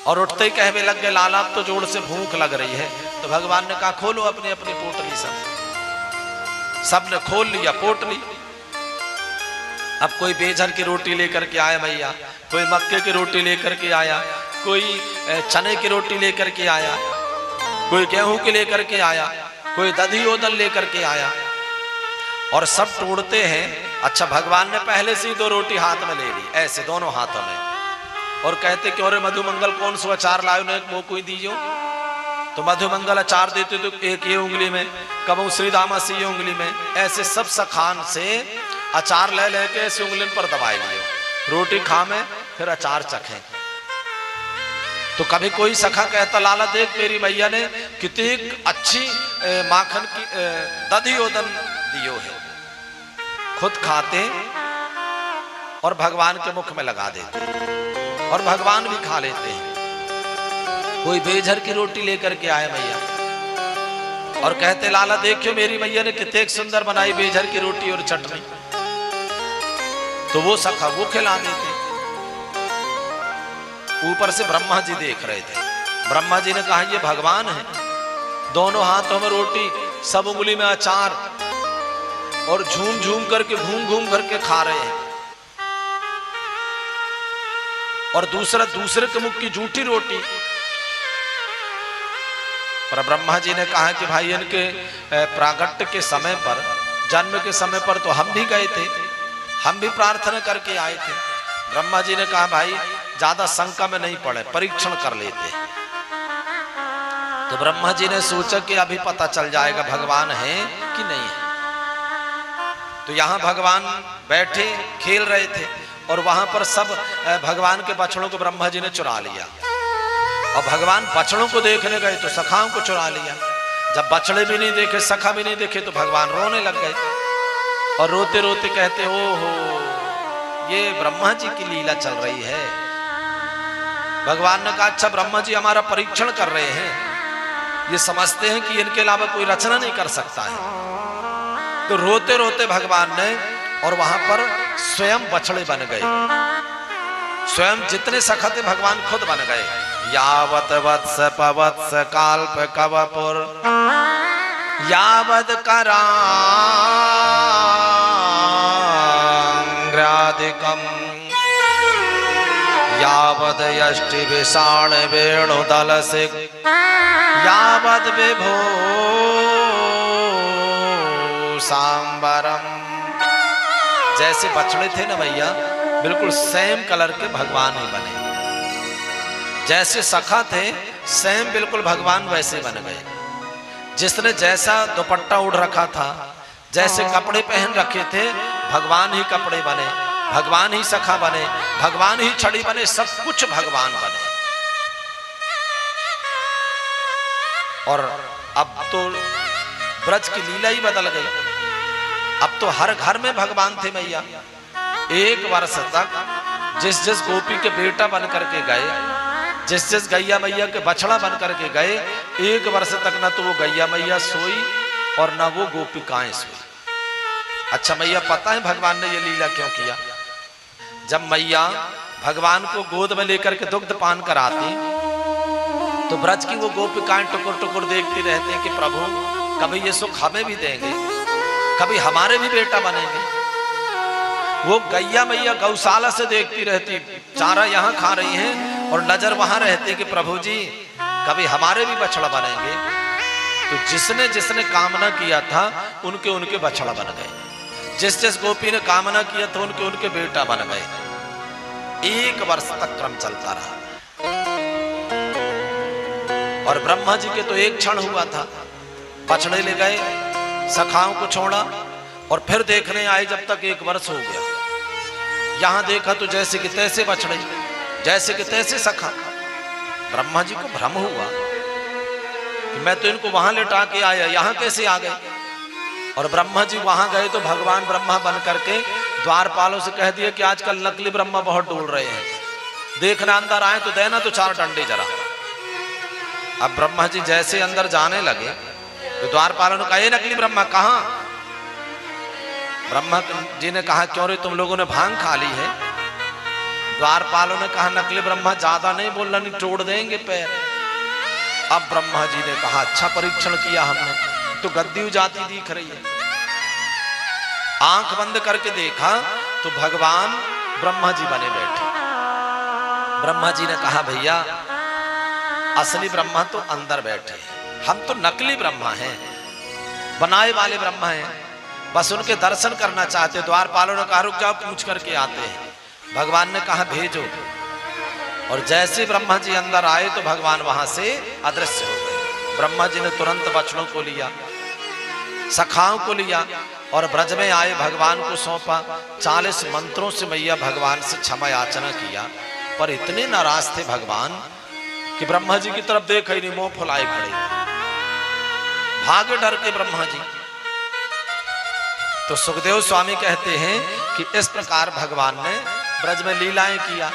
और उठते ही कहवे लग गए लाला अब तो जोर से भूख लग रही है। तो भगवान ने कहा खोलो अपनी अपनी पोटली। सब ने खोल लिया पोटली। अब कोई बेझर की रोटी लेकर के आया मैया, कोई मक्के की रोटी लेकर के आया, कोई चने की रोटी लेकर के आया, कोई गेहूं की लेकर के आया, कोई दधी ओदन लेकर के आया और सब तोड़ते हैं। अच्छा भगवान ने पहले से ही 2 रोटी हाथ में ले ली, ऐसे दोनों हाथों में, और कहते कि अरे मधुमंगल कौन सा अचार लायो ने एक मोको ही दीजियो। तो मधुमंगल अचार देते तो एक ये उंगली में, कबू श्री दामासी ये उंगली में, ऐसे सब सखान से अचार ले लेके ऐसे उंगली पर दबाए लियो, रोटी खामे फिर अचार चखें। तो कभी कोई सखा कहता लाला देख मेरी मैया ने कितनी अच्छी माखन की दधी ओदन दियो है। खुद खाते और भगवान के मुख में लगा देते और भगवान भी खा लेते हैं। कोई बेझर की रोटी लेकर के आए मैया और कहते लाला देखियो मेरी मैया ने कितने सुंदर बनाई बेझर की रोटी और चटनी। तो वो सखा वो खिला देते। ऊपर से ब्रह्मा जी देख रहे थे। ब्रह्मा जी ने कहा ये भगवान है, दोनों हाथों में रोटी, सब उंगली में अचार और झूम झूम करके घूम घूम करके खा रहे हैं, और दूसरे के मुख की जूठी रोटी। पर ब्रह्मा जी ने कहा कि भाई इनके प्रागट्य के समय पर, जन्म के समय पर तो हम भी गए थे, हम भी प्रार्थना करके आए थे। ब्रह्मा जी ने कहा भाई ज्यादा शंका में नहीं पड़े, परीक्षण कर लेते। तो ब्रह्मा जी ने सोचा कि अभी पता चल जाएगा भगवान है कि नहीं है। तो यहां भगवान बैठे खेल रहे थे और वहां पर सब भगवान के बछड़ों को ब्रह्मा जी ने चुरा लिया। और भगवान बछड़ों को देखने गए तो सखाओं को चुरा लिया। जब बछड़े भी नहीं देखे, सखा भी नहीं देखे, तो भगवान रोने लग गए और रोते रोते कहते ओहो ये ब्रह्मा जी की लीला चल रही है। भगवान ने कहा अच्छा ब्रह्मा जी हमारा परीक्षण कर रहे हैं, ये समझते हैं कि इनके अलावा कोई रचना नहीं कर सकता है। तो रोते रोते भगवान ने, और वहां पर स्वयं बछड़े बन गए, स्वयं जितने सखा थे भगवान खुद बन गए। यावत वत्स पवत्स काल्प कवपुर यावद करांग्रादिकम यावद यष्टि विषाण वेणु दलसिक यावद विभो सांबरम। जैसे बछड़े थे ना भैया, बिल्कुल सेम कलर के भगवान ही बने। जैसे सखा थे सेम बिल्कुल भगवान वैसे बन गए। जिसने जैसा दुपट्टा उड़ रखा था, जैसे कपड़े पहन रखे थे, भगवान ही कपड़े बने, भगवान ही सखा बने, भगवान ही छड़ी बने, सब कुछ भगवान बने। और अब तो ब्रज की लीला ही बदल गई। अब तो हर घर में भगवान थे मैया। 1 वर्ष तक जिस जिस गोपी के बेटा बन करके गए, जिस जिस गैया मैया के बछड़ा बन करके गए, 1 वर्ष तक ना तो वो गैया मैया सोई और ना वो गोपिकाएं सोई। अच्छा मैया पता है भगवान ने ये लीला क्यों किया? जब मैया भगवान को गोद में लेकर के दुग्ध पान कराती, तो ब्रज की वो गोपिकाएं टुकुर टुकुर देखती रहती हैं कि प्रभु कभी ये सुख हमें भी देंगे, कभी हमारे भी बेटा बनेंगे। वो गैया मैया गौशाला से देखती रहती, चारा यहाँ खा रही हैं और नजर वहां रहती कि प्रभु जी कभी हमारे भी बछड़ा बनेंगे। तो जिसने जिसने कामना किया था उनके उनके बछड़ा बन गए, जिस जिस गोपी ने कामना किया था उनके उनके बेटा बन गए। 1 वर्ष तक क्रम चलता रहा। और ब्रह्मा जी के तो एक क्षण हुआ था, बछड़े ले गए, सखाओं को छोड़ा और फिर देखने आए जब तक 1 वर्ष हो गया। यहां देखा तो जैसे कि तैसे बछड़े, जैसे कि तैसे सखा। ब्रह्मा जी को भ्रम हुआ कि मैं तो इनको वहां लेटा के आया, यहां कैसे आ गए? और ब्रह्मा जी वहां गए तो भगवान ब्रह्मा बन करके द्वारपालों से कह दिया कि आजकल नकली ब्रह्मा बहुत डोल रहे हैं, देखना अंदर आए तो देना तो 4 डंडे जरा। अब ब्रह्मा जी जैसे अंदर जाने लगे तो द्वारपालों ने कहा ये नकली ब्रह्मा कहां? ब्रह्मा जी ने कहा क्यों रे तुम लोगों ने भांग खा ली है? द्वारपालों ने कहा नकली ब्रह्मा ज्यादा नहीं बोलना, नहीं तोड़ देंगे पैर। अब ब्रह्मा जी ने कहा अच्छा परीक्षण किया हमने, तो गद्दी उजाती दिख रही है। आंख बंद करके देखा तो भगवान ब्रह्मा जी बने बैठे। ब्रह्मा जी ने कहा भैया असली ब्रह्मा तो अंदर बैठे, हम तो नकली ब्रह्मा हैं, बनाए वाले ब्रह्मा हैं, बस उनके दर्शन करना चाहते। द्वारपालों ने कहा रुक जाओ, पूछ करके आते हैं। भगवान ने कहा भेजो। और जैसे ब्रह्मा जी अंदर आए तो भगवान वहां से अदृश्य हो गए। ब्रह्मा जी ने तुरंत बछड़ों को लिया, सखाओं को लिया और ब्रज में आए भगवान को सौंपा। 40 मंत्रों से मैया भगवान से क्षमा याचना किया, पर इतने नाराज थे भगवान कि ब्रह्मा जी की तरफ देख ही नहीं, मुंह फुलाए खड़े, भागे डर के ब्रह्मा जी। तो सुखदेव स्वामी कहते हैं कि इस प्रकार भगवान ने ब्रज में लीलाएं किया।